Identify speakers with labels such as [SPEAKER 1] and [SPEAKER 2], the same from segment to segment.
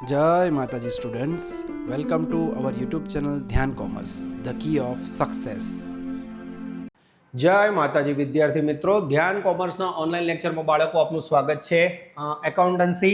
[SPEAKER 1] जय माताजी students, welcome to our YouTube channel Dhyan Commerce, the key of success.
[SPEAKER 2] જય માતાજી વિદ્યાર્થી મિત્રો, ધ્યાન કોમર્સના ઓનલાઈન લેક્ચરમાં બાળકો આપનું સ્વાગત છે। એકાઉન્ટન્સી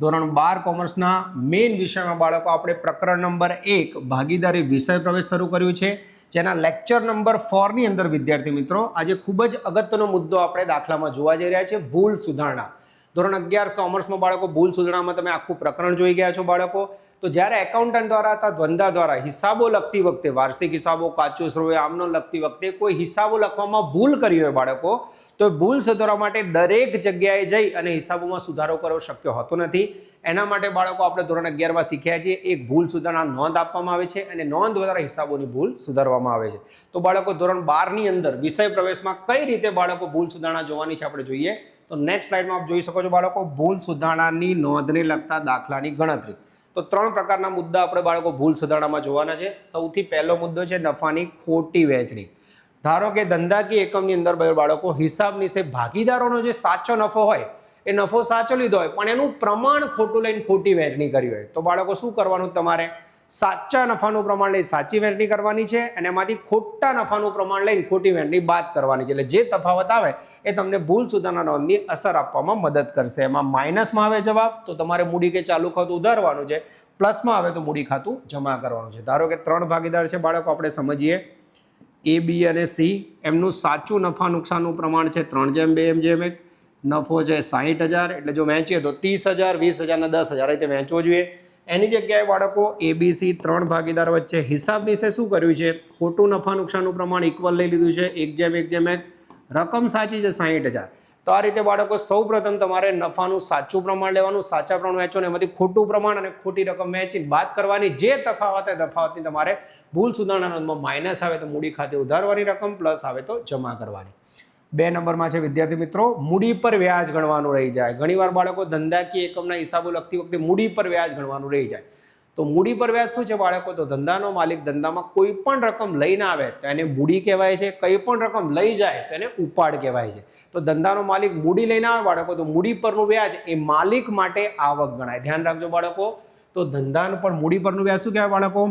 [SPEAKER 2] ધોરણ 12 કોમર્સના મેઇન વિષયમાં બાળકો આપણે પ્રકરણ નંબર 1 ભાગીદારી વિષય પ્રવેશ શરૂ કર્યું છે, જેના લેક્ચર નંબર 4 ની અંદર વિદ્યાર્થી મિત્રો આજે ખૂબ જ અગત્યનો મુદ્દો આપણે દાખલામાં જોવા જઈ રહ્યા છે, ભૂલ સુધારણા। ધોરણ 11 કોમર્સમાં બાળકો ભૂલ સુધારણામાં તમે આખું પ્રકરણ જોઈ ગયા છો બાળકો। તો જ્યારે એકાઉન્ટન્ટ દ્વારા અથવા ધંધા દ્વારા હિસાબો લખતી વખતે વાર્ષિક હિસાબો, કાચું શ્રેય, આમનો લખતી વખતે કોઈ હિસાબો લખવામાં ભૂલ કરી હોય બાળકો, તો ભૂલ સુધારવા માટે દરેક જગ્યાએ જઈ અને હિસાબોમાં સુધારો કરવો શક્ય હોતો નથી। એના માટે બાળકો આપણે ધોરણ 11માં શીખ્યા છીએ, એક ભૂલ સુધારણા નોંધ આપવામાં આવે છે અને નોંધ દ્વારા હિસાબોની ભૂલ સુધારવામાં આવે છે। તો બાળકો ધોરણ 12 ની અંદર વિષય પ્રવેશમાં કઈ રીતે બાળકો ભૂલ સુધારણા જોવાની છે આપણે જોઈએ। તો નેક્સ્ટ સ્લાઇડમાં આપ જોઈ શકો છો બાળકો, ભૂલ સુધારણાની નોંધને લગતા દાખલાની ગણતરી। તો 3 પ્રકારના મુદ્દા આપણે બાળકો ભૂલ સુધારણામાં જોવાના છે। સૌથી પહેલો મુદ્દો છે નફાની ખોટી વહેંચણી। ધારો કે ધંધાકીય એકમની અંદર બાળકો હિસાબની છે ભાગીદારોનો જે સાચો નફો હોય એ નફો સાચો લીધો હોય પણ એનું પ્રમાણ ખોટું લઈને ખોટી વહેંચણી કરી હોય, તો બાળકો શું કરવાનું, તમારે સાચા નફાનું પ્રમાણ લઈ સાચી વહેંચણી કરવાની છે અને એમાંથી ખોટા નફાનું પ્રમાણ લઈને ખોટી વહેંચણી બાદ કરવાની છે। એટલે જે તફાવત આવે એ તમને ભૂલ સુધારણા નોંધની અસર આપવામાં મદદ કરશે। એમાં માઇનસમાં આવે જવાબ તો તમારે મૂડી કે ચાલુ ખાતું ઉધારવાનું છે, પ્લસમાં આવે તો મૂડી ખાતું જમા કરવાનું છે। ધારો કે 3 ભાગીદાર છે બાળકો, આપણે સમજીએ A, B અને C। એમનું સાચું નફા નુકસાનનું પ્રમાણ છે 3:2:1। નફો છે 60,000, એટલે જો વહેંચીએ તો 30,000, 20,000 અને 10,000 રીતે વહેંચવો જોઈએ। એની જગ્યાએ બાળકો ABC 3 ભાગીદાર વચ્ચે હિસાબની છે શું કર્યું છે, ખોટું નફા નુકસાનનું પ્રમાણ ઇક્વલ લઈ લીધું છે 1:1:1। રકમ સાચી છે 60,000। તો આ રીતે બાળકો સૌપ્રથમ તમારે નફાનું સાચું પ્રમાણ લેવાનું, સાચા પ્રમાણ વહેંચવાનું, એમાંથી ખોટું પ્રમાણ અને ખોટી રકમ વહેંચીને બાદ કરવાની। જે તફાવત એ તફાવતની તમારે ભૂલ સુધારણા નોંધમાં માઇનસ આવે તો મૂડી ખાતે ઉધારવાની રકમ, પ્લસ આવે તો જમા કરવાની। 2 નંબરમાં છે વિદ્યાર્થી મિત્રો, મૂડી પર વ્યાજ ગણવાનું રહી જાય। ઘણીવાર બાળકો ધંધાકીય એકમના હિસાબો લખતી વખતે મૂડી પર વ્યાજ ગણવાનું રહી જાય। તો મૂડી પર વ્યાજ શું છે બાળકો, તો ધંધાનો માલિક ધંધામાં કોઈ પણ રકમ લઈને આવે તો એને મૂડી કહેવાય છે, કઈ પણ રકમ લઈ જાય તો એને ઉપાડ કહેવાય છે। તો ધંધાનો માલિક મૂડી લઈને આવે બાળકો તો મૂડી પરનું વ્યાજ એ માલિક માટે આવક ગણાય। ધ્યાન રાખજો બાળકો, તો ધંધાનું પણ મૂડી પરનું વ્યાજ શું કહેવાય બાળકો,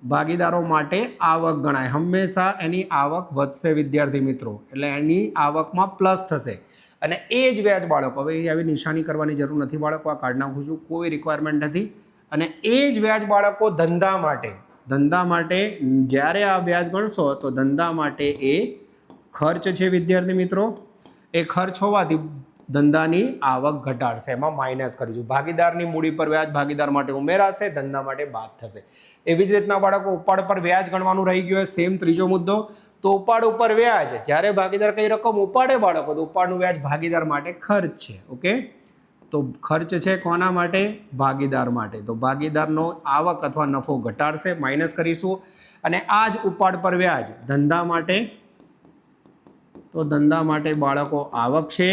[SPEAKER 2] ભાગીદારો માટે આવક ગણાય। હંમેશા એની આવક વધશે વિદ્યાર્થી મિત્રો, એટલે એની આવકમાં પ્લસ થશે અને એ જ વ્યાજ બાળકો, હવે આવી નિશાની કરવાની જરૂર નથી બાળકો, આ કાઢી નાખું છું, કોઈ રિક્વાયરમેન્ટ નથી। અને એ જ વ્યાજ બાળકો ધંધા માટે જ્યારે આ વ્યાજ ગણશો તો ધંધા માટે એ ખર્ચ છે વિદ્યાર્થી મિત્રો। એ ખર્ચ હોવાથી ધંધાની આવક ઘટાડશે, એમાં માઇનસ કરીશું। ભાગીદારની મૂડી પર વ્યાજ ભાગીદાર માટે ઉમેરાશે, ધંધા માટે બાદ થશે। એવી જ રીતના બાળકો ઉપાડ પર વ્યાજ ગણવાનું રહી ગયું, સેમ ત્રીજો મુદ્દો। તો ઉપાડ ઉપર વ્યાજ, જ્યારે ભાગીદાર કઈ રકમ ઉપાડે બાળકો તો ઉપાડનું વ્યાજ ભાગીદાર માટે ખર્ચ છે। ઓકે, તો ખર્ચ છે કોના માટે, ભાગીદાર માટે। તો ભાગીદારનો આવક અથવા નફો ઘટાડશે, માઇનસ કરીશું। અને આ જ ઉપાડ પર વ્યાજ ધંધા માટે, તો ધંધા માટે બાળકો આવક છે,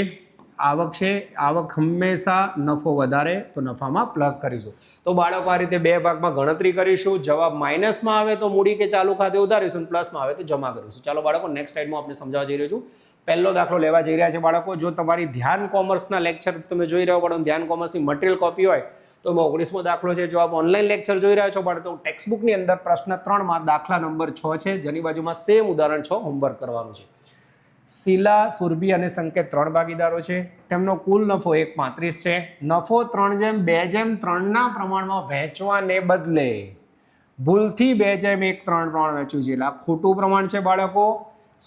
[SPEAKER 2] આવક હંમેશા નફો વધારે તો નફામાં પ્લસ કરીશું। તો બાળકો આ રીતે 2 ભાગમાં ગણતરી કરીશું। જવાબ માઇનસમાં આવે તો મૂડી કે ચાલુ ખાતે ઉધારીશું, પ્લસમાં આવે તો જમા કરીશું। ચાલો બાળકો નેક્સ્ટ સ્લાઇડમાં આપણે સમજાવવા જઈ રહ્યો છું। પહેલો દાખલો લેવા જઈ રહ્યા છે બાળકો। જો તમારી ધ્યાન કોમર્સના લેક્ચર તમે જોઈ રહ્યા છો, ધ્યાન કોમર્સની મટીરિયલ કોપી હોય તો 19મો દાખલો છે। જો આપ ઓનલાઈન લેક્ચર જોઈ રહ્યા છો બાળકો, ટેક્સ્ટબુકની અંદર પ્રશ્ન 3માં દાખલા નંબર 6 છે, જેની બાજુમાં સેમ ઉદાહરણ 6 હોમવર્ક કરવાનું છે। શીલા, સુરભી અને સંકેત 3 ભાગીદારો છે, તેમનો કુલ નફો 1:35 છે। નફો 3:2:3 ના પ્રમાણમાં વહેંચવાને બદલે ભૂલથી 2:1:3 પ્રમાણ વહેંચ્યું છે, એટલે આ ખોટું પ્રમાણ છે બાળકો,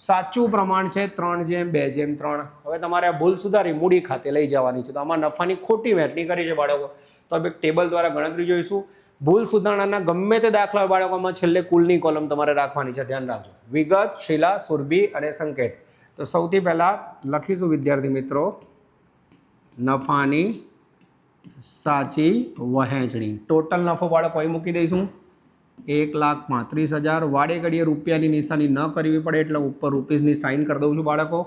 [SPEAKER 2] સાચું પ્રમાણ છે 3:2:3। હવે તમારે આ ભૂલ સુધારી મૂડી ખાતે લઈ જવાની છે, તો આમાં નફાની ખોટી વહેંચણી કરી છે બાળકો। તો આપણે ટેબલ દ્વારા ગણતરી જોઈશું। ભૂલ સુધારણાના ગમે તે દાખલા બાળકોમાં છેલ્લે કુલની કોલમ તમારે રાખવાની છે, ધ્યાન રાખજો। વિગત, શીલા, સુરભી અને સંકેત। તો સૌથી પહેલા લખીશું વિદ્યાર્થી મિત્રો, નફાની સાચી વહેંચણી। ટોટલ નફો બાળકો અહીં મૂકી દઈશું 1,35,000। વાડે ઘડીએ રૂપિયાની નિશાની ન કરવી પડે એટલે ઉપર રૂપીસની સાઇન કરી દઉં છું બાળકો।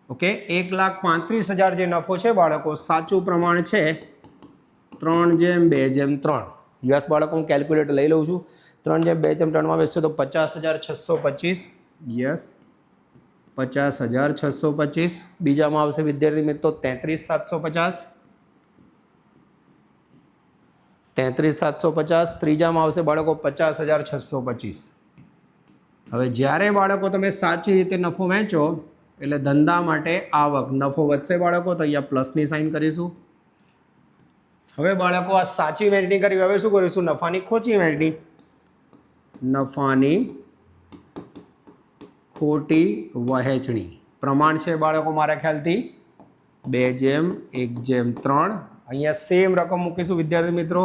[SPEAKER 2] ઓકે, 1,35,000 જે નફો છે બાળકો, સાચું પ્રમાણ છે 3:2:3। યસ બાળકો, હું કેલ્ક્યુલેટર લઈ લઉં છું। 3:2:3 વેચશો તો 50,625। યસ, 50,625। બીજામાં આવશે વિદ્યાર્થી મિત્રો 33,750। 33,750. ત્રીજામાં આવશે બાળકો 50,625. હવે જ્યારે બાળકો તમે સાચી રીતે નફો વહેંચો એટલે ધંધા માટે આવક નફો વધશે બાળકો, તો અહીંયા પ્લસની સાઇન કરીશું. હવે બાળકો આ સાચી વહેંચણી કરી, હવે શું કરીશું? નફાની ખોટી વહેંચણી. નફાની ખોટી વહેંચણી પ્રમાણ છે બાળકો મારા ખ્યાલથી 2:1:3. અહીંયા સેમ રકમ મૂકીશું વિદ્યાર્થી મિત્રો,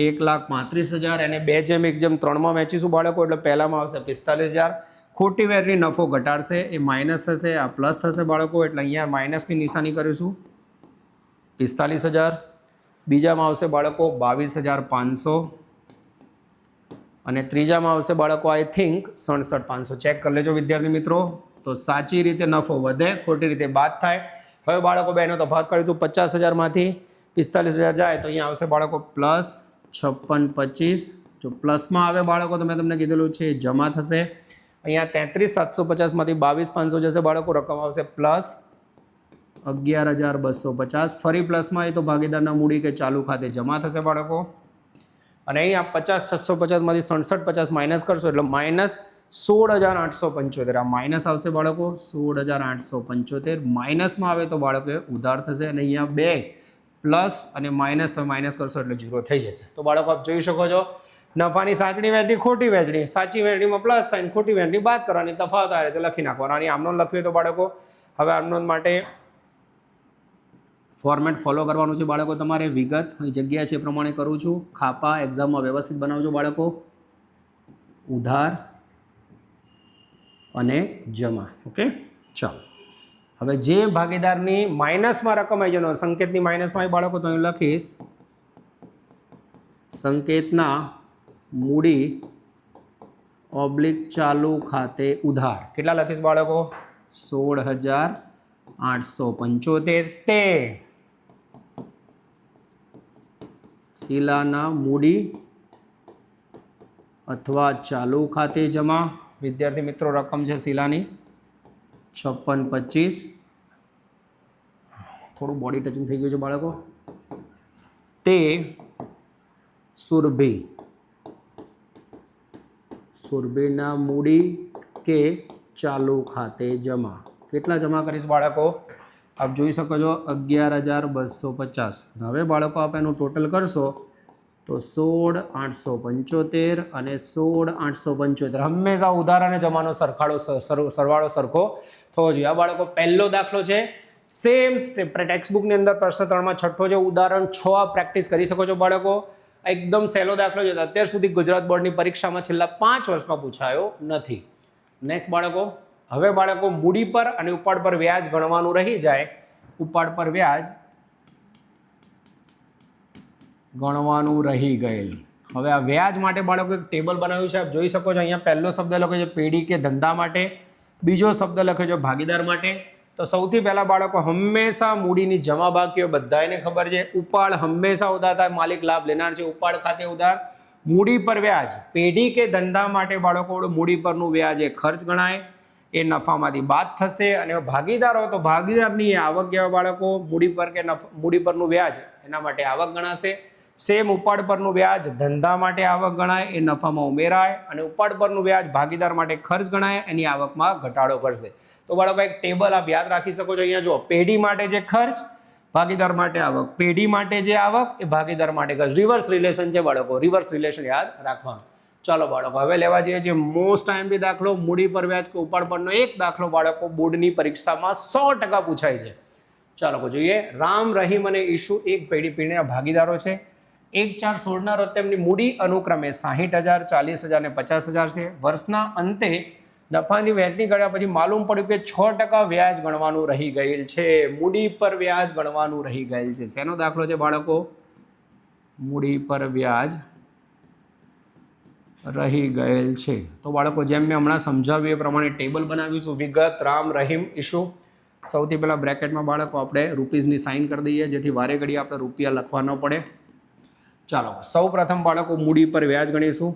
[SPEAKER 2] 1,35,000 એને 2:1:3 વહેંચીશું બાળકો, એટલે પહેલામાં આવશે 45,000. ખોટી વહેંચણી નફો ઘટાડશે, એ માઇનસ થશે, આ પ્લસ થશે બાળકો, એટલે અહીંયા માઇનસની નિશાની કરીશું 45,000. બીજામાં આવશે બાળકો 22,500 અને ત્રીજામાં આવશે બાળકો આઈ થિંક 67,500. ચેક કરી લેજો વિદ્યાર્થી મિત્રો. તો સાચી રીતે નફો વધે, ખોટી રીતે બાદ થાય. હવે બાળકો બેનો તફાવત કરીશું, 50,000માંથી 45,000 જાય તો અહીંયા આવશે બાળકો પ્લસ 56,25. જો પ્લસમાં આવે બાળકો તો મેં તમને કીધેલું છે જમા થશે. અહીંયા 33,750માંથી 22,500 જશે બાળકો, રકમ આવશે પ્લસ 11,250. ફરી પ્લસમાં એ તો ભાગીદારના મૂડી કે ચાલુ ખાતે જમા થશે બાળકો. અને અહીંયા 50,650માંથી 67,50 માઇનસ કરશો એટલે માઇનસ 16,875. આ માઇનસ આવશે બાળકો 16,875. માઇનસમાં આવે તો બાળકો ઉધાર થશે, અને અહીંયા 2 પ્લસ અને માઇનસ તમે માઇનસ કરશો એટલે 0 થઈ જશે. તો બાળકો આપ જોઈ શકો છો નફાની સાચી વહેંચણી, ખોટી વહેંચણી. સાચી વહેંચણીમાં પ્લસ સાઇન, ખોટી વહેંચણી બાદ કરવાની, તફાવત આ રીતે લખી નાખવાનો. અને આમનોંધ લખ્યું તો બાળકો હવે આમનોંધ માટે ફોર્મેટ ફોલો કરવાનું છે બાળકો તમારે. વિગત જગ્યા છે એ પ્રમાણે કરું છું. ખાપા એક્ઝામમાં વ્યવસ્થિત બનાવજો બાળકો. ઉધાર અને જમા. ઓકે, ચાલો. હવે જે ભાગીદારની માઇનસમાં રકમ આવી જવાનો, સંકેતની માઇનસમાં આવી બાળકો, તો અહીં લખીશ સંકેતના મૂડી / ચાલુ ખાતે ઉધાર. કેટલા લખીશ બાળકો? 16,875. તે શિલાના મૂડી અથવા ચાલુ ખાતે જમા. વિદ્યાર્થી મિત્રો રકમ છે શિલાની 56,25. થોડું બોડી ટચિંગ થઈ ગયું છે બાળકો. તે સુરભીના મૂડી કે ચાલુ ખાતે જમા. કેટલા જમા કરીશ બાળકો? આપ જોઈ શકો છો 11,250. હવે બાળકો આપ એનું ટોટલ કરશો તો 16,875 અને 16,875. હંમેશા ઉધાર અને જમાનો સરવાળો સરખો થવો જોઈએ. આ બાળકો પહેલો દાખલો છે, સેમ ટેક્સ્ટબુકની અંદર પ્રશ્ન 3માં છઠ્ઠો છે. ઉદાહરણ 6 આપ પ્રેક્ટિસ કરી શકો છો બાળકો. એકદમ સહેલો દાખલો છે, અત્યાર સુધી ગુજરાત બોર્ડની પરીક્ષામાં છેલ્લા 5 વર્ષમાં પૂછાયો નથી. નેક્સ્ટ બાળકો, હવે બાળકો મૂડી પર અને ઉપાડ પર વ્યાજ ગણવાનું રહી જાય. ઉપાડ પર વ્યાજ ગણવાનું રહી ગયેલ. હવે આ વ્યાજ માટે બાળકો એક ટેબલ બનાવ્યું છે, આપ જોઈ શકો છો. અહીંયા પહેલો શબ્દ લખ્યો છે પેઢી કે ધંધા માટે, બીજો શબ્દ લખ્યો છે ભાગીદાર માટે. તો સૌથી પહેલા બાળકો હંમેશા મૂડીની જમા બાકીઓ બધાને ખબર છે. ઉપાડ હંમેશા ઉધાર થાય, માલિક લાભ લેનાર છે, ઉપાડ ખાતે ઉધાર. મૂડી પર વ્યાજ પેઢી કે ધંધા માટે બાળકો મૂડી પરનું વ્યાજ એ ખર્ચ ગણાય, એ નફામાંથી બાદ થશે. અને ભાગીદાર હોય તો ભાગીદારની આવક કહેવાય બાળકો. મૂડી પર કે મૂડી પરનું વ્યાજ એના માટે આવક ગણાશે. સેમ ઉપાડ પરનું વ્યાજ ધંધા માટે આવક ગણાય, એ નફામાં ઉમેરાય. અને ઉપાડ પરનું વ્યાજ ભાગીદાર માટે ખર્ચ ગણાય, એની આવકમાં ઘટાડો કરશે. તો બાળકો એક ટેબલ આપ યાદ રાખી શકો છો. અહીંયા જો પેઢી માટે જે ખર્ચ, ભાગીદાર માટે આવક. પેઢી માટે જે આવક એ ભાગીદાર માટે ખર્ચ. રિવર્સ રિલેશન છે બાળકો, રિવર્સ રિલેશન યાદ રાખવાનું. ચાલો બાળકો હવે લેવા જઈએ છીએ મોસ્ટ આઈએમપી દાખલો, મૂડી પર વ્યાજ કે ઉપાડ પરનો એક દાખલો બાળકો બોર્ડની પરીક્ષામાં 100% પૂછાય છે. ચાલો જોઈએ. રામ, રહીમ અને ઈશુ એક પેઢીના ભાગીદારો છે. 1/4/16ના રોજ તેમની મૂડી અનુક્રમે 60,000, 40,000 અને 50,000 છે. વર્ષના અંતે નફાની વહેંચણી કર્યા પછી માલુમ પડ્યું કે 6% વ્યાજ ગણવાનું રહી ગયેલ છે. મૂડી પર વ્યાજ ગણવાનું રહી ગયેલ છે. શેનો દાખલો છે બાળકો? મૂડી પર વ્યાજ રહી ગયેલ છે. તો બાળકો જેમ મેં હમણાં સમજાવ્યું એ પ્રમાણે ટેબલ બનાવીશું. વિગત રામ, રહીમ, ઈશુ. સૌથી પહેલાં બ્રેકેટમાં બાળકો આપણે રૂપીઝની સાઇન કરી દઈએ, જેથી વારે ઘડી આપણે રૂપિયા લખવા ન પડે. ચાલો સૌ પ્રથમ બાળકો મૂડી પર વ્યાજ ગણીશું.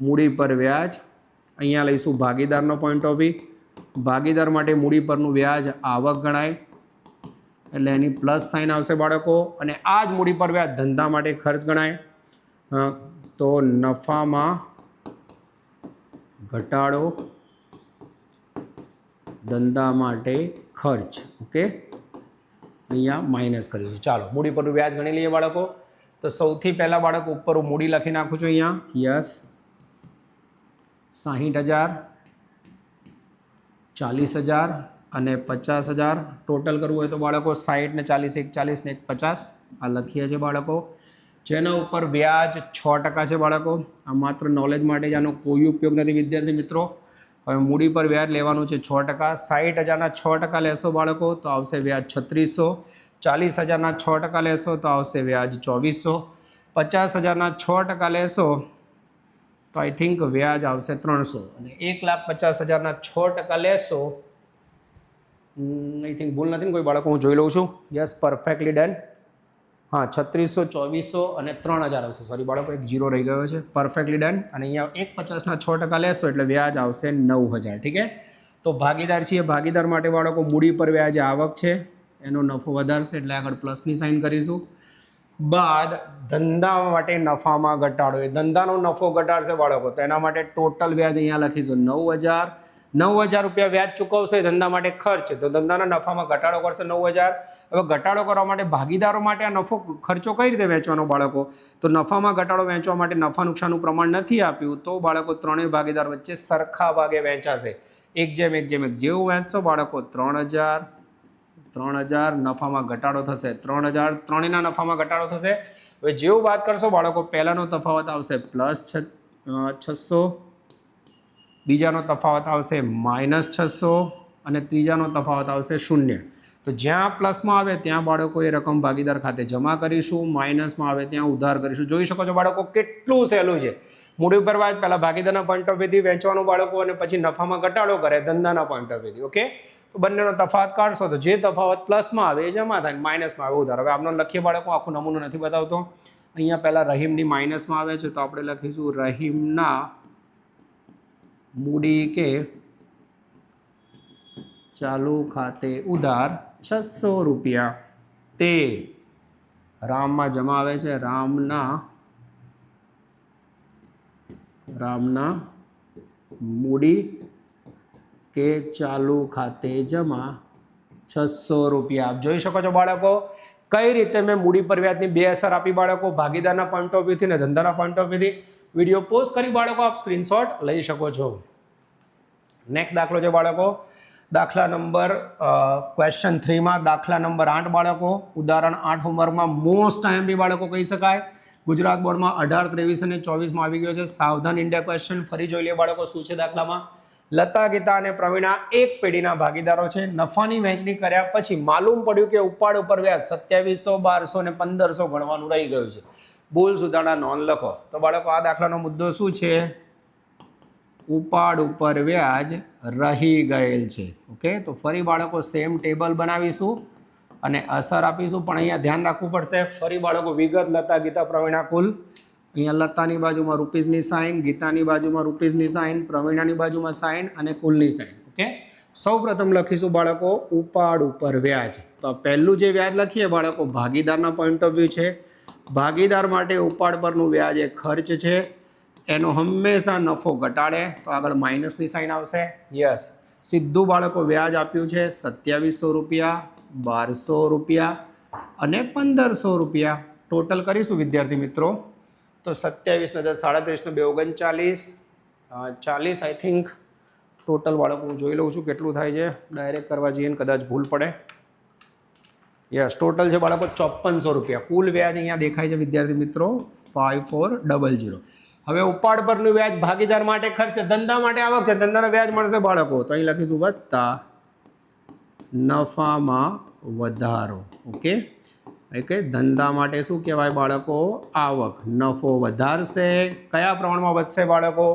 [SPEAKER 2] મૂડી પર વ્યાજ અહીંયા લઈશું ભાગીદારનો પોઈન્ટ ઓફ વ્યૂ. ભાગીદાર માટે મૂડી પરનું વ્યાજ આવક ગણાય. એટલે એની પ્લસ સાઇન આવશે બાળકો. અને આ જ મૂડી પર વ્યાજ ધંધા માટે ખર્ચ ગણાય. તો નફામાં ઘટાડો ધંધા માટે ખર્ચ. ઓકે, અહીંયા માઇનસ કરીશું. ચાલો મૂડી પરનું વ્યાજ ગણી લઈએ બાળકો. તો સૌથી પહેલાં બાળકો ઉપર હું મૂડી લખી નાખું છું અહીંયા. યસ, 60,000, 40,000 અને 50,000 ટોટલ કરવું હોય તો બાળકો 60 ને 40, એક 40 ને એક 50 આ લખીએ છીએ બાળકો. જેના ઉપર વ્યાજ 6% છે બાળકો. આ માત્ર નોલેજ માટે જ, આનો કોઈ ઉપયોગ નથી વિદ્યાર્થી મિત્રો. હવે મૂડી પર વ્યાજ લેવાનું છે 6%. 60,000ના 6% લેશો બાળકો તો આવશે વ્યાજ 3600. 40,000ના 6% લેશો તો આવશે વ્યાજ 2400. 50,000ના 6% લેશો તો આઈ થિંક વ્યાજ આવશે 300. અને 1,50,000ના 6% લેશો, આઈ થિંક ભૂલ નથી ને કોઈ બાળકો, હું જોઈ લઉં છું. Yes, perfectly done. હા, 3600, 2400 અને 3000 આવશે. સોરી બાળકો, એક 0 રહી ગયો છે. Perfectly done. અને અહીંયા 1,50,000ના 6% લેશો એટલે વ્યાજ આવશે 9,000. ઠીક છે. તો ભાગીદાર છીએ. ભાગીદાર માટે બાળકો મૂડી પર વ્યાજ આવક છે, એનો નફો વધારશે એટલે આગળ પ્લસની સાઇન કરીશું. બાદ ધંધા માટે નફામાં ઘટાડો, એ ધંધાનો નફો ઘટાડશે બાળકો, તો એના માટે ટોટલ વ્યાજ અહીંયા લખીશું 9,000. 9,000 રૂપિયા વ્યાજ ચૂકવશે ધંધા માટે ખર્ચ, તો ધંધાના નફામાં ઘટાડો કરશે 9,000. હવે ઘટાડો કરવા માટે ભાગીદારો માટે આ નફો ખર્ચો કઈ રીતે વહેંચવાનો બાળકો? તો નફામાં ઘટાડો વહેંચવા માટે નફા નુકસાનનું પ્રમાણ નથી આપ્યું, તો બાળકો ત્રણેય ભાગીદાર વચ્ચે સરખા ભાગે વહેંચાશે. 1:1:1. જેવું વહેંચશો બાળકો 3,000 નફામાં ઘટાડો થશે, 3,000 ત્રણેયના નફામાં ઘટાડો થશે. હવે જેવું વાત કરશો બાળકો, પહેલાનો તફાવત આવશે +600, બીજાનો તફાવત આવશે -600 અને ત્રીજાનો તફાવત આવશે 0. તો જ્યાં પ્લસમાં આવે ત્યાં બાળકો એ રકમ ભાગીદાર ખાતે જમા કરીશું, માઇનસમાં આવે ત્યાં ઉધાર કરીશું. જોઈ શકો છો બાળકો કેટલું સહેલું છે. મૂડી પર વ્યાજ પહેલા ભાગીદારના પોઈન્ટ ઓફ વ્યૂથી વેચવાનું બાળકો, અને પછી નફામાં ઘટાડો કરે ધંધાના પોઈન્ટ ઓફ વ્યૂથી. ઓકે, તો બંનેનો તફાવત કાઢશો તો જે તફાવત પ્લસમાં આવે એ જમા થાય, માઇનસમાં આવે ઉધાર. હવે આપણે લખીએ બાળકો, આખું નમૂનો નથી બતાવતો. અહીંયા પહેલા રહીમની માઇનસમાં આવે છે, તો આપણે લખીશું રહીમના મૂડી કે ચાલુ ખાતે ઉધાર 600 રૂપિયા તે રામમાં જમા આવે છે. રામના મૂડી કે ચાલુ ખાતે જમા 600 રૂપિયા. આપ જોઈ શકો છો બાળકો કઈ રીતે મેં મૂડી પર વ્યાજની બે અસર આપી બાળકો, ભાગીદારના પોઈન્ટ ઓફ વ્યૂથી ને ધંધાના પોઈન્ટ ઓફ વ્યૂથી. વિડીયો પોઝ કરી બાળકો આપ સ્ક્રીનશોટ લઈ શકો છો. નેક્સ્ટ દાખલો છે બાળકો, દાખલા નંબર ક્વેશ્ચન 3માં દાખલા નંબર 8 બાળકો. ઉદાહરણ 8 હોમવર્કમાં મોસ્ટ IMP બાળકો કહી શકાય. ગુજરાત બોર્ડમાં 18, 23 અને 24માં આવી ગયો છે. સાવધાન ઇન્ડિયા ક્વેશ્ચન ફરી જોઈ લે બાળકો શું છે દાખલામાં. લતા, ગીતા અને પ્રવીણા એક પેઢીના ભાગીદારો છે. નફાની વહેંચણી કર્યા પછી માલુમ પડ્યું કે ઉપાડ ઉપર વ્યાજ 2700, 1200 અને 1500 ગણવાનું રહી ગયું છે. ભૂલ સુધારણા નોંધ લખો. તો બાળકો આ દાખલાનો મુદ્દો શું છે? ઉપાડ ઉપર વ્યાજ રહી ગયેલ છે. ઓકે, તો ફરી બાળકો સેમ ટેબલ બનાવીશું અને અસર આપીશું, પણ અહીંયા ધ્યાન રાખવું પડશે. ફરી બાળકો વિગત લતા, ગીતા, પ્રવીણા કુલ. અહીંયા લતાની બાજુમાં રૂપીઝની સાઇન, ગીતાની બાજુમાં રૂપીઝની સાઇન, પ્રવીણાની બાજુમાં સાઇન અને કુલની સાઇન. ઓકે, સૌ પ્રથમ લખીશું બાળકો ઉપાડ ઉપર વ્યાજ. તો પહેલું જે વ્યાજ લખીએ બાળકો ભાગીદારના પોઈન્ટ ઓફ વ્યૂ છે. ભાગીદાર માટે ઉપાડ પરનું વ્યાજ એ ખર્ચ છે, એનો હંમેશા નફો ઘટાડે, તો આગળ માઇનસની સાઇન આવશે. યસ, સીધું બાળકો વ્યાજ આપ્યું છે 2700 રૂપિયા, 1200 રૂપિયા અને 1500 રૂપિયા. ટોટલ કરીશું વિદ્યાર્થી મિત્રો, તો 27 ને 10 37 ને 2 39, 40 આઈ થિંક ટોટલ બાળકો હું જોઈ લઉં છું કેટલું થાય છે. ડાયરેક્ટ કરવા જઈએ ને કદાચ ભૂલ પડે. યસ, ટોટલ છે બાળકો 5400 રૂપિયા. કુલ વ્યાજ અહીંયા દેખાય છે વિદ્યાર્થી મિત્રો 5400. હવે ઉપાડ પરનું વ્યાજ ભાગીદાર માટે ખર્ચ, ધંધા માટે આવક છે, ધંધાનો વ્યાજ મળશે બાળકો, તો અહીં લખીશું વત્તા નફામાં વધારો. ઓકે, કે ધંધા માટે શું કહેવાય બાળકો? આવક. નફો વધારશે. કયા પ્રમાણમાં વધશે બાળકો?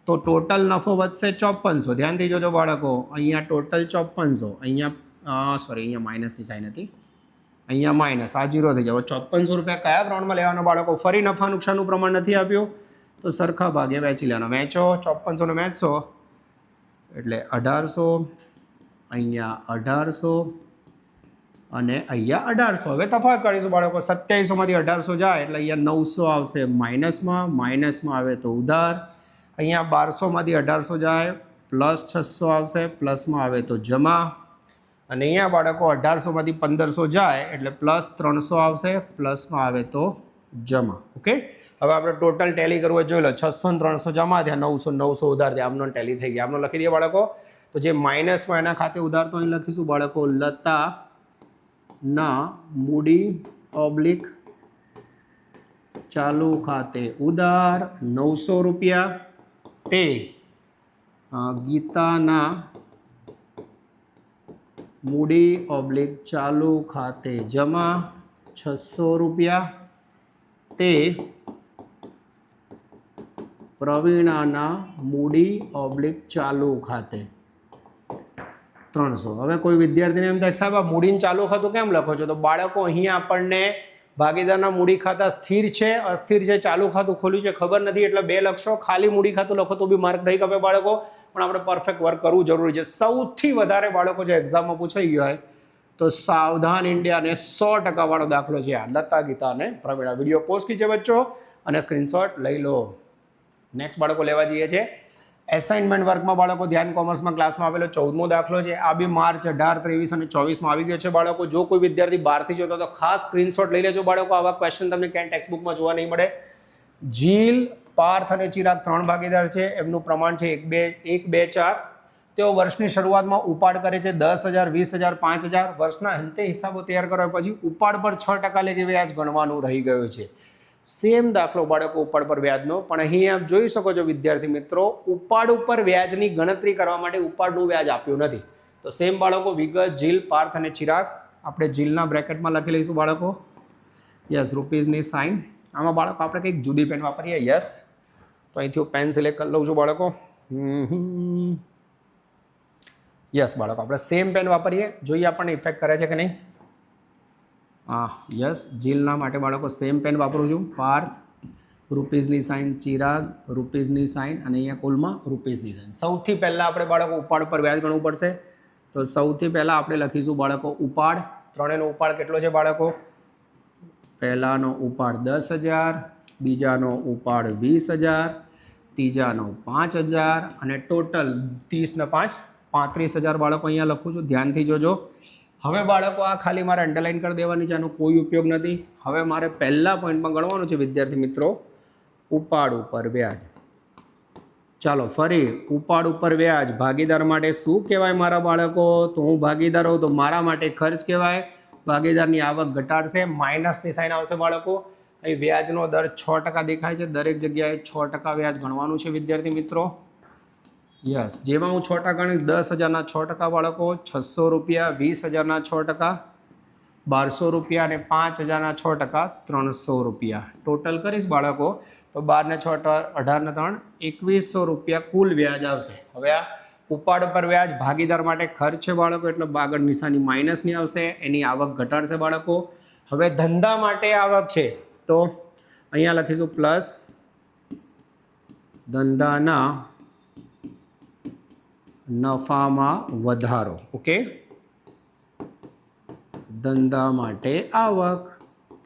[SPEAKER 2] તો ટોટલ નફો વધશે 5400. ધ્યાનથી જોજો બાળકો, અહીંયા ટોટલ 5400, અહીંયા સોરી અહીંયા માઇનસની સાઇન હતી, અહીંયા માઇનસ, આ 0 થઈ જાય. 5400 રૂપિયા કયા પ્રમાણમાં લેવાના બાળકો? ફરી નફા નુકસાનનું પ્રમાણ નથી આપ્યું, તો સરખા ભાગે વહેંચી લેવાનો. વહેંચો 5400 ને વહેંચશો એટલે 1800, અહીંયા 1800 અને અહીંયા 1800. હવે તફાવત કરીશું બાળકો. 2700માંથી 1800 જાય એટલે અહીંયા 900 આવશે માઇનસમાં, માઇનસમાં આવે તો ઉધાર. અહીંયા 1200માંથી 1800 જાય +600 આવશે, પ્લસમાં આવે તો જમા. અને અહીંયા બાળકો 1800માંથી 1500 જાય એટલે +300 આવશે, પ્લસમાં આવે તો જમા. ઓકે, હવે આપણે ટોટલ ટેલી કરવું હોય જોઈ લો. 600 ને 300 જમા થયા, 900 900 ઉધાર થયા. આમનો ટેલી થઈ ગયા. આમનો લખી દઈએ બાળકો. તો જે માઇનસમાં એના ખાતે ઉધાર તો અહીં લખીશું બાળકો. લતા ના મૂડી ઓબ્લિક ચાલુ ખાતે ઉધાર 900 રૂપિયા, તે ગીતાના મૂડી ઓબ્લિક ચાલુ ખાતે જમા 600 રૂપિયા, તે પ્રવીણાના મૂડી ઓબ્લિક ચાલુ ખાતે 300. હવે કોઈ વિદ્યાર્થીને એમ થાય સાહેબ આ મૂડીને ચાલુ ખાતું કેમ લખો છો? તો બાળકો અહીંયા આપણને ભાગીદારના મૂડી ખાતા સ્થિર છે, અસ્થિર છે, ચાલુ ખાતું ખોલ્યું છે ખબર નથી એટલે 2 લખશો. ખાલી મૂડી ખાતું લખો તો બી માર્ક નહીં કપે બાળકો, પણ આપણે પરફેક્ટ વર્ક કરવું જરૂરી છે. સૌથી વધારે બાળકો જે એક્ઝામમાં પૂછાઈ ગયો હોય તો સાવધાન ઇન્ડિયાને 100% વાળો દાખલો છે આ લતા ગીતા અને પ્રવીણા. વિડીયો પોસ્ટ કીજે બચ્ચો અને સ્ક્રીનશોટ લઈ લો. નેક્સ્ટ બાળકો લેવા જઈએ છે એસાઇનમેન્ટ વર્કમાં. બાળકો ધ્યાન કોમર્સમાં ક્લાસમાં આવેલો 14મો દાખલો છે. આ બી માર્ચ 18, 23 અને 24માં આવી ગયો છે બાળકો. જો કોઈ વિદ્યાર્થી બહારથી જોતો તો ખાસ સ્ક્રીનશોટ લઈ લેજો બાળકો. આવા ક્વેશ્ચન તમને ક્યાંય ટેક્સ્ટબુકમાં જોવા નહીં મળે. જીલ, પાર્થ અને ચિરાગ 3 ભાગીદાર છે. એમનું પ્રમાણ છે 1, 2, 4. તેઓ વર્ષની શરૂઆતમાં ઉપાડ કરે છે 10,000, 20,000, 5,000. વર્ષના અંતે હિસાબો તૈયાર કરવા પછી ઉપાડ પર 6% લેખે વ્યાજ ગણવાનું રહી ગયું છે. સેમ દાખલો બાળકો ઉપાડ પર વ્યાજનો, પણ અહીં આપ જોઈ શકો છો વિદ્યાર્થી મિત્રો, ઉપાડ ઉપર વ્યાજની ગણતરી કરવા માટે ઉપાડનું વ્યાજ આપ્યું નથી. તો સેમ બાળકો વિગત જીલ, પાર્થ અને ચિરાગ. આપણે જીલના બ્રેકેટમાં લખી લઈશું બાળકો. યસ, રૂપીઝની સાઇન. આમાં બાળકો આપણે કંઈક જુદી પેન વાપરીએ. યસ, તો અહીંથી હું પેન સિલેક્ટ કરી લઉં છું બાળકો. યસ બાળકો, આપણે સેમ પેન વાપરીએ, જોઈએ આપણને ઇફેક્ટ કરે છે કે નહીં. હા યસ, જીલના માટે બાળકો સેમ પેન વાપરું છું. પાર્થ રૂપીઝની સાઇન, ચિરાગ રૂપીઝની સાઇન અને અહીંયા કુલમાં રૂપીઝની સાઇન. સૌથી પહેલાં આપણે બાળકો ઉપાડ પર વ્યાજ ગણવું પડશે. તો સૌથી પહેલાં આપણે લખીશું બાળકો ઉપાડ. ત્રણેયનો ઉપાડ કેટલો છે બાળકો? પહેલાનો ઉપાડ 10,000, બીજાનો ઉપાડ 20,000, ત્રીજાનો 5,000 અને ટોટલ 30 ને 5 35,000 બાળકો અહીંયા લખું છું. ધ્યાનથી જોજો. હવે બાળકો આ ખાલી મારે અંડરલાઇન કરી દેવાની છે, આનો કોઈ ઉપયોગ નથી. હવે મારે પહેલા પોઈન્ટમાં ગણવાનું છે વિદ્યાર્થી મિત્રો, ઉપાડ ઉપર વ્યાજ. ચાલો ફરી, ઉપાડ ઉપર વ્યાજ ભાગીદાર માટે શું કહેવાય મારા બાળકો? તો હું ભાગીદાર હોઉં તો મારા માટે ખર્ચ કહેવાય. ભાગીદારની આવક ઘટાડશે, માઇનસની સાઇન આવશે બાળકો. અહીં વ્યાજનો દર 6% દેખાય છે. દરેક જગ્યાએ 6% વ્યાજ ગણવાનું છે વિદ્યાર્થી મિત્રો. યસ, જેમાં હું 6% ગણીશ 10,000ના 6% બાળકો, 600 રૂપિયા, 20,000ના 6%, 1200 રૂપિયા અને 5,000ના 6%, 300 રૂપિયા. ટોટલ કરીશ બાળકો તો 12 ને 6 18 ને 3 2100 રૂપિયા કુલ વ્યાજ આવશે. હવે આ ઉપાડ પર વ્યાજ ભાગીદાર માટે ખર્ચ છે બાળકો, એટલે આગળ નિશાની માઇનસની આવશે, એની આવક ઘટાડશે બાળકો. હવે ધંધા માટે આવક છે તો અહીંયા લખીશું પ્લસ, ધંધાના નફામાં વધારો. ઓકે, ધંધા માટે આવક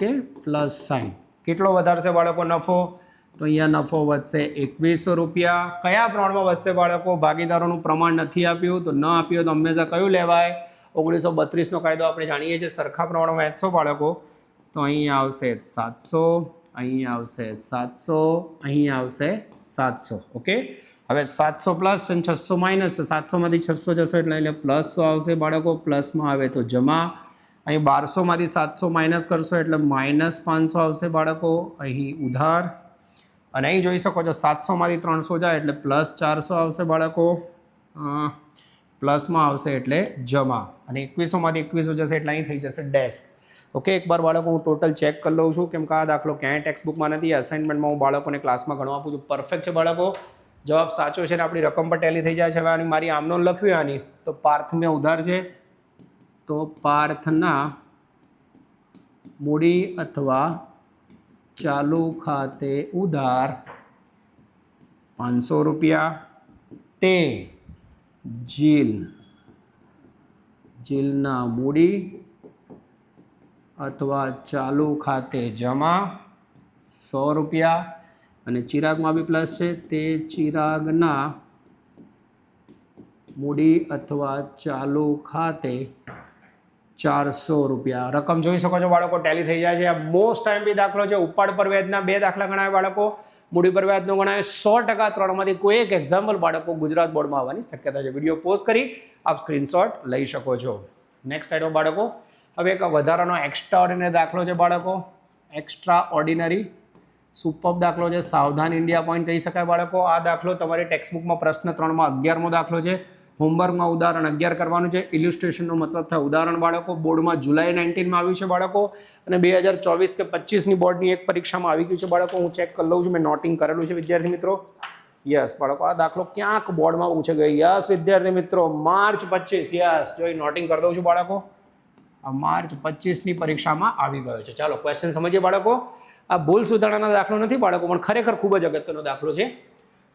[SPEAKER 2] કે પ્લસ સાઇન. કેટલો વધારશે બાળકો નફો? તો અહીંયા નફો વધશે 2100 રૂપિયા. કયા પ્રમાણમાં વધશે બાળકો? ભાગીદારોનું પ્રમાણ નથી આપ્યું તો ન આપ્યું તો હંમેશા કયું લેવાય? 1932નો કાયદો આપણે જાણીએ છીએ. સરખા પ્રમાણમાં વહેંચશો બાળકો તો અહીંયા આવશે 700, અહીં આવશે 700, અહીં આવશે 700. ઓકે, હવે 700 પ્લસ અને 600 માઇનસ છે. 700માંથી 600 જશે એટલે પ્લસ 100 આવશે બાળકો, પ્લસમાં આવે તો જમા. અહીં 1200માંથી 700 માઇનસ કરશો એટલે -500 આવશે બાળકો, અહીં ઉધાર. અને અહીં જોઈ શકો છો 700માંથી 300 જાય એટલે +400 આવશે બાળકો, પ્લસમાં આવશે એટલે જમા. અને 2100માંથી 2100 જશે એટલે અહીં થઈ જશે ડેશ. ઓકે, એકવાર બાળકો હું ટોટલ ચેક કરી લઉં છું, કેમ કે આ દાખલો ક્યાંય ટેક્સ્ટબુકમાં નથી. અસાઇનમેન્ટમાં હું બાળકોને ક્લાસમાં ગણવા આપું છું. પરફેક્ટ છે બાળકો, જવાબ સાચો છે ને આપણી રકમ પર ટેલી થઈ જાય છે. હવે આની મારી આમનો લખ્યું આની તો પાર્થને ઉધાર છે તો પાર્થના મૂડી અથવા ચાલુ ખાતે ઉધાર 500 રૂપિયા, તે જીલના મૂડી અથવા ચાલુ ખાતે જમા 100 રૂપિયા, અને ચિરાગમાં બી પ્લસ છે, તે ચિરાગના મૂડી અથવા ચાલુ ખાતે 400 રૂપિયા. રકમ જોઈ શકો છો બાળકો, ટેલી થઈ જાય છે. આ મોસ્ટ ટાઈમ બી દાખલો છે. ઉપાડ પર વ્યાજના 2 દાખલા ગણાય બાળકો, મૂડી પર વ્યાજનો ગણાય. 100% 3માંથી કોઈ એક એક્ઝામ્પલ બાળકો ગુજરાત બોર્ડમાં આવવાની શક્યતા છે. વિડીયો પોઝ કરી આપ સ્ક્રીનશોટ લઈ શકો છો. નેક્સ્ટ આઈટમ બાળકો, હવે એક વધારાનો એક્સ્ટ્રા ઓર્ડિનરી દાખલો છે બાળકો. એક્સ્ટ્રા ઓર્ડિનરી સુપર દાખલો છે, સાવધાન ઇન્ડિયા પોઈન્ટ કહી શકાય બાળકો. આ દાખલો તમારી ટેક્સ્ટબુકમાં પ્રશ્ન 3માં 11મો દાખલો છે. હોમવર્કમાં ઉદાહરણ 11 કરવાનું છે. ઇલ્યુસ્ટ્રેશનનો મતલબ થાય ઉદાહરણ બાળકો. બોર્ડમાં જુલાઈ 19માં આવ્યું છે બાળકો, અને 2024 કે 25ની બોર્ડની એક પરીક્ષામાં આવી ગયું છે બાળકો. હું ચેક કરી લઉં છું, મેં નોટિંગ કરેલું છે વિદ્યાર્થી મિત્રો. યસ બાળકો, આ દાખલો ક્યાંક બોર્ડમાં પૂછે ગયો. યસ વિદ્યાર્થી મિત્રો, માર્ચ 25. યસ, જો નોટિંગ કરી દઉં છું બાળકો. આ માર્ચ 25ની પરીક્ષામાં આવી ગયો છે. ચાલો ક્વેશ્ચન સમજીએ બાળકો. આ ભૂલ સુધારણાનો દાખલો નથી બાળકો, પણ ખરેખર ખૂબ જ અગત્યનો દાખલો છે.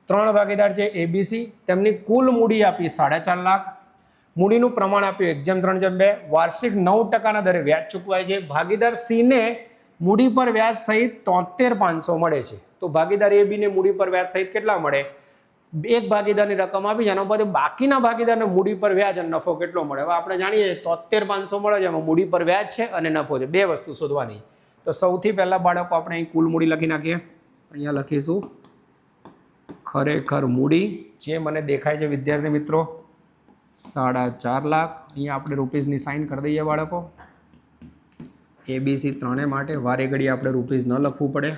[SPEAKER 2] 3 ભાગીદાર છે એબીસી, તેમની કુલ મૂડી આપી 4.5 લાખ. મૂડીનું પ્રમાણ આપ્યું 1:3:2. વાર્ષિક 9% દરે વ્યાજ ચૂકવાય છે. ભાગીદાર સી ને મૂડી પર વ્યાજ સહિત 73,500 મળે છે. તો ભાગીદાર એ બી ને મૂડી પર વ્યાજ સહિત કેટલા મળે? એક ભાગીદારની રકમ આપી, જેના પછી બાકીના ભાગીદારને મૂડી પર વ્યાજ અને નફો કેટલો મળે? હવે આપણે જાણીએ 73,500 મળે છે, એમાં મૂડી પર વ્યાજ છે અને નફો છે. 2 વસ્તુ શોધવાની. તો સૌથી પહેલા બાળકો આપણે અહીં કુલ મૂડી લખી નાખીએ. અહીંયા લખીશું ખરેખર મૂડી, જે મને દેખાય છે વિદ્યાર્થી મિત્રો 4.5 લાખ. અહીંયા આપણે રૂપીસની સાઇન કરી દઈએ બાળકો. એબીસી 3 માટે વારે ઘડી આપણે રૂપીસ ન લખવું પડે.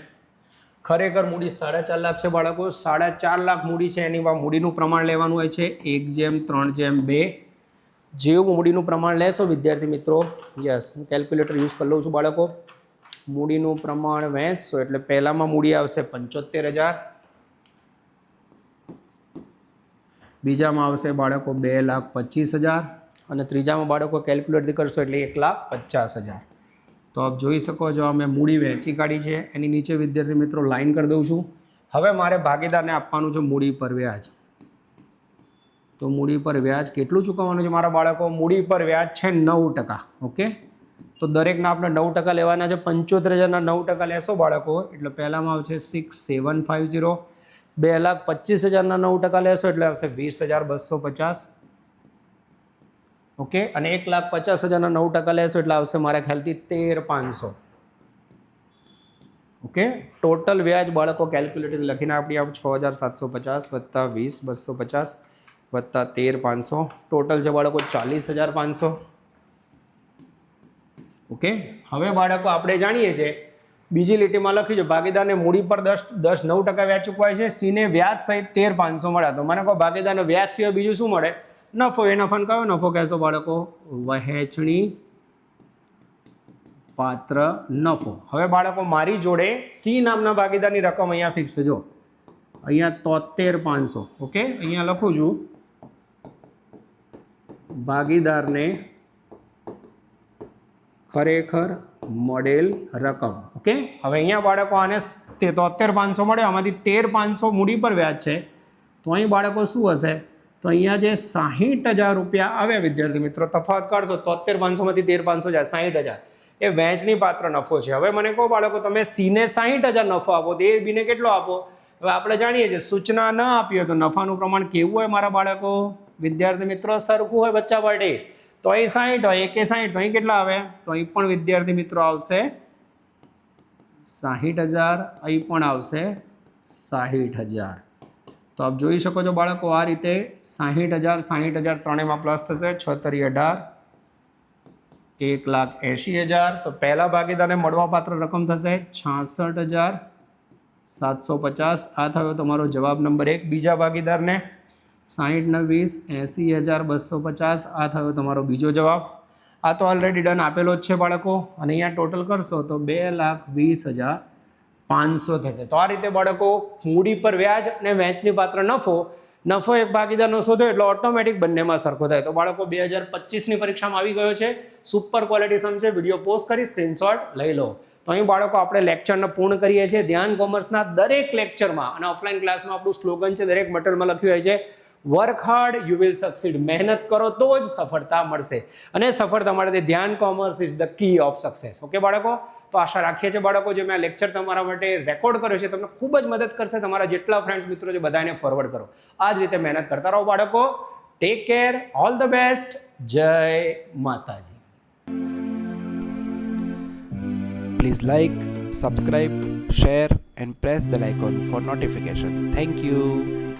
[SPEAKER 2] ખરેખર મૂડી 4.5 લાખ છે બાળકો. 4.5 લાખ મૂડી છે, એની મૂડીનું પ્રમાણ લેવાનું હોય છે 1:3:2. જેવું મૂડીનું પ્રમાણ લેશો વિદ્યાર્થી મિત્રો, યસ હું કેલ્ક્યુલેટર યુઝ કરી લઉં છું બાળકો. મૂડીનું પ્રમાણ વહેંચશો એટલે પહેલામાં મૂડી આવશે 75,000, બીજામાં આવશે બાળકો 2,25,000, અને ત્રીજામાં બાળકો કેલ્ક્યુલેટ કરશો એટલે 1,50,000. તો આપ જોઈ શકો છો, અમે મૂડી વહેંચી કાઢી છે. એની નીચે વિદ્યાર્થી મિત્રો લાઈન કરી દઉં છું. હવે મારે ભાગીદારને આપવાનું છે મૂડી પર વ્યાજ. તો મૂડી પર વ્યાજ કેટલું ચૂકવવાનું છે મારા બાળકો? મૂડી પર વ્યાજ છે 9%. ઓકે, તો દરેકના આપણે 9% લેવાના છે. 75,000ના 9% લેશો બાળકો એટલે પહેલામાં આવશે 6,750. 2,25,000ના 9% લેશો એટલે આવશે 20,250. ઓકે, અને 1,50,000ના 9% લેશો એટલે આવશે મારા ખ્યાલથી 13,500. ઓકે, ટોટલ વ્યાજ બાળકો કેલ્ક્યુલેટર લખીને આપણી આપ 6,750 વત્તા 20,250 વત્તા 13,500. ટોટલ છે બાળકો 40,500. ઓકે, હવે બાળકો આપણે જાણીએ છીએ બીજી લીટીમાં લખ્યું છે ભાગીદારને મૂડી પર 9% વ્યાજ ચૂકવાય છે. સીને વ્યાજ સહિત 13,500 મળ્યા. તો મને કહો ભાગીદારને વ્યાજ સિવાય બીજું શું મળે? નફો. એ નફાને કયો નફો કહેશો બાળકો? વહેંચણી પાત્ર નફો. હવે બાળકો મારી જોડે સી નામના ભાગીદારની રકમ અહીંયા ફિક્સ છે. જો અહીંયા 73,500. ઓકે, અહીંયા લખું છું ભાગીદારને ખરેખર મળેલ રકમ. ઓકે, હવે અહીંયા બાળકો આને 73,500 મળે, આમાંથી 13,500 મૂડી પર વ્યાજ છે. તો અહીં બાળકો શું હશે? તો અહીંયા જે 60,000 રૂપિયા આવ્યા વિદ્યાર્થી મિત્રો, તફાવત કાઢશો 73,500માંથી 13,500 જાય 60,000. એ વહેંચણી પાત્ર નફો છે. હવે મને કહો બાળકો, તમે સીને 60,000 નફો આપો તો એ બીને કેટલો આપો? હવે આપણે જાણીએ છીએ સૂચના ન આપી હોય તો નફાનું પ્રમાણ કેવું હોય મારા બાળકો? વિદ્યાર્થી મિત્રો સરખું હોય બચ્ચા માટે. તો અહીં 60 હોય, એકે 60, તો અહીં કેટલા આવે? તો અહીં પણ વિદ્યાર્થી મિત્રો આવશે 60,000, અહીં પણ આવશે 60,000. તો આપ જોઈ શકો છો બાળકો આ રીતે 60,000 ત્રણેયમાં પ્લસ થશે. 6×3 = 1,80,000. તો પહેલા ભાગીદારને મળવાપાત્ર રકમ થશે 66,750. આ થયો તમારો જવાબ નંબર 1. બીજા ભાગીદારને 60/20 80,250. આ થયો તમારો બીજો જવાબ. આ તો ઓલરેડી ડન આપેલો જ છે બાળકો, અને અહીંયા ટોટલ કરશો તો 2,20,500 થશે. તો આ રીતે બાળકો મૂડી પર વ્યાજ અને વહેંચણી પાત્ર નફો એક ભાગીદારનો શોધો એટલે ઓટોમેટિક બંનેમાં સરખો થાય. તો બાળકો 2025ની પરીક્ષામાં આવી ગયો છે. સુપર ક્વોલિટી સમ છે. વિડીયો પોઝ કરી સ્ક્રીનશોટ લઈ લો. તો અહીં બાળકો આપણે લેક્ચરને પૂર્ણ કરીએ છીએ. ધ્યાન કોમર્સના દરેક લેક્ચરમાં અને ઓફલાઈન ક્લાસમાં આપણું સ્લોગન છે, દરેક મટીરિયલમાં લખ્યું હોય છે, work hard you will succeed. મહેનત કરો તો જ સફળતા મળશે અને સફળતા માટે ધ્યાન commerce is the key of success. Okay બાળકો, તો આશા રાખીએ છીએ બાળકો જે મેં આ લેક્ચર તમારા માટે રેકોર્ડ કર્યો છે તમને ખૂબ જ મદદ કરશે. તમારા જેટલા ફ્રેન્ડ્સ મિત્રો છે બધાને ફોરવર્ડ કરો. આ જ રીતે મહેનત કરતા રહો બાળકો. Take care, all the best. જય માતાજી.
[SPEAKER 1] Please like, subscribe, share and press bell icon for notification. Thank you.